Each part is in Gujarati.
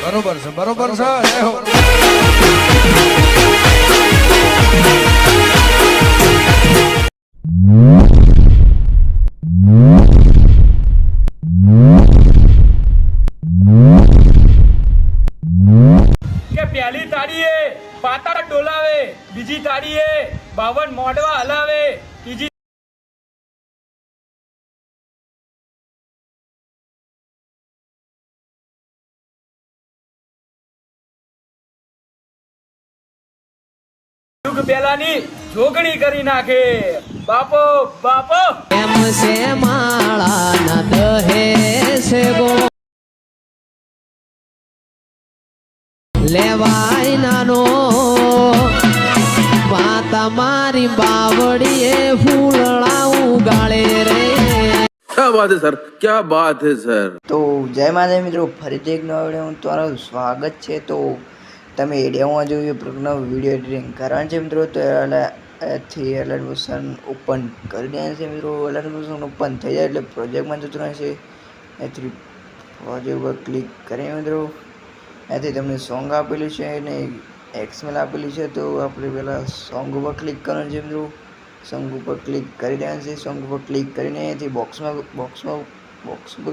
બરોબર છે બરોબર છે જય હો કે પહેલી તાળીએ પાતાળ ડોલાવે, બીજી તાળીએ 52 મોઢવા હલાવે, ત્રીજી યુગ પહેલાની જોગણી કરી નાખે. બાપો બાપો એમ છે માળા ન દહે છે ગો લેવાય નાનો માતા મારી બાવળીએ ફૂલડા ઉગાડે રે. क्या बात है सर, क्या बात है सर. તો જય માતા મિત્રો, ફરીથી એક નવા વિડીયોમાં તમારું સ્વાગત છે. તો તમે એડિયામાં જોયું પ્રકારનો વિડીયો એડિટિંગ કરવાનું છે મિત્રો. તો એથી એલર્ટ બટન ઓપન કરી દેવાનું છે મિત્રો. એલર્ટ બટન ઓપન થઈ જાય એટલે પ્રોજેક્ટમાં જતું રહેશે. એથી પ્રોજેક્ટ પર ક્લિક કરીને મિત્રો એથી તમને સોંગ આપેલું છે અને એક્સએમએલ આપેલું છે. તો આપણે પહેલાં સોંગ ઉપર ક્લિક કરવાનું છે મિત્રો. સોંગ ઉપર ક્લિક કરી દેવાનું છે. સોંગ ઉપર ક્લિક કરીને એથી બોક્સ ઉપર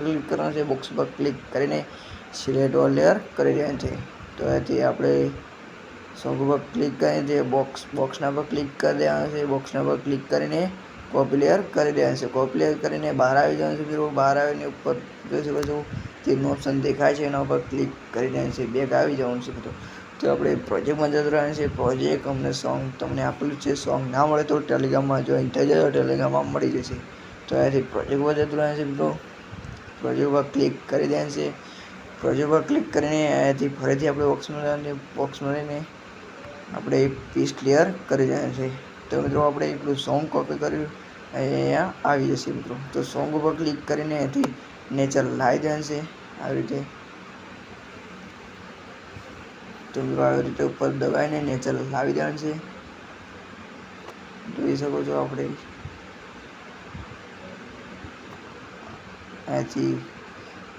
ક્લિક કરવાનું છે. બોક્સ પર ક્લિક કરીને સિલેક્ટ ઓલ લેયર કરી દેવાનું છે. તો એથી આપણે સોંગ ઉપર ક્લિક કરીને જે બોક્સના પર ક્લિક કરી દેવાનું છે. બોક્સના પર ક્લિક કરીને કોપી લેયર કરી દેવાનું છે. કોપી લેયર કરીને બહાર આવી જવાનું છે મિત્રો. બહાર આવીને ઉપર જોઈ શકો છો તેનું ઓપ્શન દેખાય છે, એના ઉપર ક્લિક કરી દેવાનું છે. બેક આવી જવાનું છે મિત્રો. તો આપણે પ્રોજેક્ટમાં જતું રહેવાનું છે. પ્રોજેક્ટ અમને સોંગ તમને આપેલું છે. સોંગ ના મળે તો ટેલિગ્રામમાં જોઈન થઈ જાય, ટેલિગ્રામમાં મળી જશે. તો એથી પ્રોજેક્ટ પર જતું રહેવાનું છે મિત્રો. પ્રોજેક્ટ પર ક્લિક કરી દેવાનું છે. પ્રોજેક્ટ પર ક્લિક કરીને અહીંયાથી ફરીથી આપણે બોક્સમાં લઈને આપણે પીસ ક્લિયર કરી દેવાનું છે. તો મિત્રો આપણે એટલું સોંગ કોપી કર્યું અહીંયા આવી જશે મિત્રો. તો સોંગ ઉપર ક્લિક કરીને અહીંયાથી નેચર લાવી દેવાનું છે આવી રીતે. તો મિત્રો આવી રીતે ઉપર દબાઈને નેચર લાવી દેવાનું છે. જોઈ શકો છો આપણે અહીંયાથી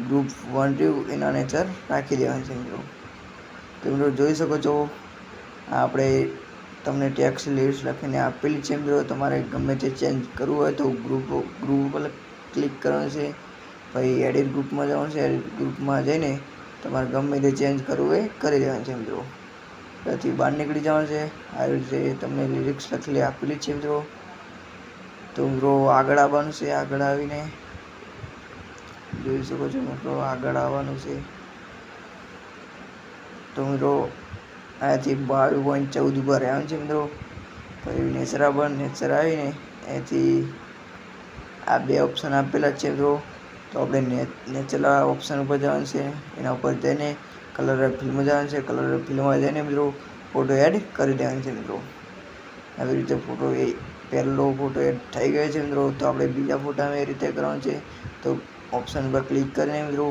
ગ્રુપ 1 2 એના નેચર રાખી દેવાનું છે મિત્રો. તો મિત્રો જોઈ શકો છો આપણે તમને ટેક્સ્ટ લિસ્ટ લખીને આપેલી છે મિત્રો. તમારે ગમે તે ચેન્જ કરવું હોય તો ગ્રુપ ઉપર ક્લિક કરવાનું છે. પછી એડિટ ગ્રુપમાં જવાનું છે. એડિટ ગ્રુપમાં જઈને તમારે ગમે તે ચેન્જ કરવું હોય કરી દેવાનું છે મિત્રો. ત્યાંથી બહાર નીકળી જવાનું છે. આવી રીતે તમને લિરિક્સ લખેલી આપેલી છે મિત્રો. તો મિત્રો આગળ આવવાનું છે. આગળ આવીને જોઈ શકો છો મિત્રો આગળ આવવાનું છે. તો મિત્રો અહીંયાથી 22.14 ઉપર રહેવાનું છે મિત્રો. પછી નેચર આવીને અહીંથી આ બે ઓપ્શન આપેલા છે મિત્રો. તો આપણે નેચર ઓપ્શન ઉપર જવાનું છે. એના ઉપર જઈને કલર ફિલ્મ જવાનું છે. કલર ફિલ્મમાં જઈને મિત્રો ફોટો એડ કરી દેવાનું છે મિત્રો. આવી રીતે પહેલો ફોટો એડ થઈ ગયો છે મિત્રો. તો આપણે બીજા ફોટામાં એ રીતે કરવાનું છે. તો ઓપ્શન પર ક્લિક કરીને મિત્રો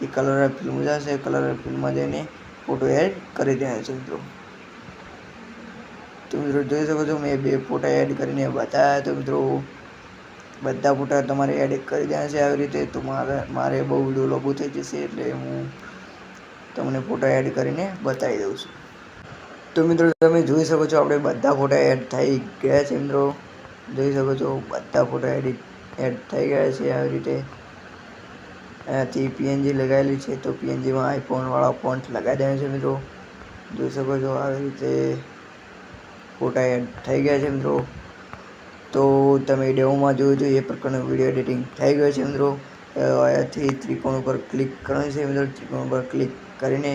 એ કલર ફિલ્મ જશે. કલર ફિલ્મમાં જઈને ફોટો એડ કરી દેવાનો છે મિત્રો. તો મિત્રો જોઈ શકો છો મેં બે ફોટા એડ કરીને બતાવ્યા. તો મિત્રો બધા ફોટા તમારે એડ કરી દેવાના છે આવી રીતે. તો મારે બહુ વિડીયો લાંબુ થઈ જશે એટલે હું તમને ફોટા એડ કરીને બતાવી દઉં છું. તો મિત્રો તમે જોઈ શકો છો આપણે બધા ફોટા એડ થઈ ગયા છે મિત્રો. જોઈ શકો છો બધા ફોટા એડ થઈ ગયા છે આવી રીતે. અહીંયાથી પીએનજી લગાવેલી છે. તો પીએનજીમાં આઈફોનવાળા ફોન્ટ લગાવી દેવાનું છે મિત્રો. જોઈ શકો છો આવી રીતે ફોટા એડ થઈ ગયા છે મિત્રો. તો તમે ડેમોમાં જોયું તો એ પ્રકારનો વિડીયો એડિટિંગ થઈ ગયો છે મિત્રો. અહીંયાથી ત્રિકોણ ઉપર ક્લિક કરવાનું છે મિત્રો. ત્રિકોણ ઉપર ક્લિક કરીને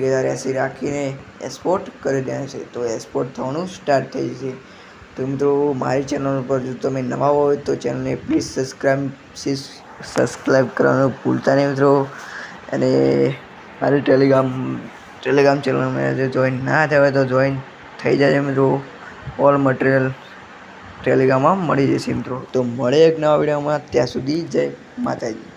1080 રાખીને એક્સપોર્ટ કરી દેવાનું છે. તો એક્સપોર્ટ થવાનું સ્ટાર્ટ થઈ જશે. તો મિત્રો મારી ચેનલ ઉપર જો તમે નવા હોય તો ચેનલને પ્લીઝ સબસ્ક્રાઈબ કરવાનું ભૂલતા નહીં મિત્રો. અને મારી ટેલિગ્રામ ચેનલમાં જો જોઈન ના થયા હોય તો જોઈન થઈ જાય મિત્રો. ઓલ મટીરિયલ ટેલિગ્રામમાં મળી જશે મિત્રો. તો મળે એક નવા વિડીયોમાં. ત્યાં સુધી જય માતાજી.